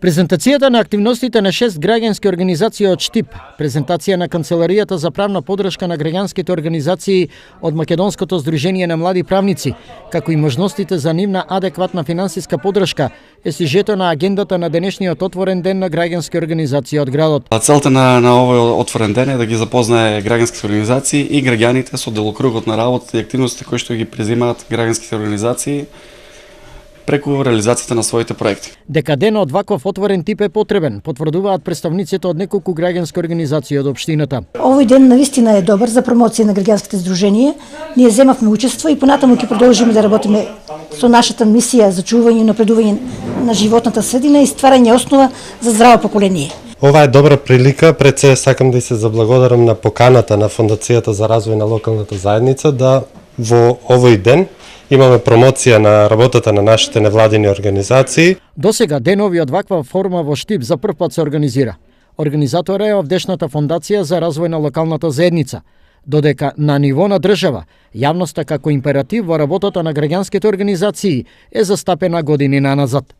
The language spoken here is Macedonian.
Презентацијата на активностите на 6 граѓански организации од Штип, презентација на Канцеларијата за правна подршка на граѓанските организации од Македонското здружение на млади правници, како и можностите за нивна адекватна финансиска подршка, е сюжетот на агендата на денешниот отворен ден на граѓански организации од градот. Целта на овој отворен ден е да ги запознае граѓанските организации и граѓаните со делокругот на работа и активности кои што ги презимаат граѓанските организации преку реализацијата на своите проекти. Дека ден од ваков отворен тип е потребен, потврдуваат представниците од неколку граѓански организации од општината. Овој ден навистина е добар за промоција на граѓанските здруженија. Ние земавме учество и понатаму ќе продолжиме да работиме со нашата мисија за чување и напредување на животната средина и стварање основа за здраво поколение. Ова е добра прилика, пред се сакам да се заблагодарам на поканата на Фондацијата за развој на локалната заедница да во овој ден имаме промоција на работата на нашите невладини организации. Досега денови од ваква форма во Штип за прв пат се организира. Организатор е овдешната Фондација за развој на локалната заедница, додека на ниво на држава, јавноста како императив во работата на граѓанските организации е застапена години наназад.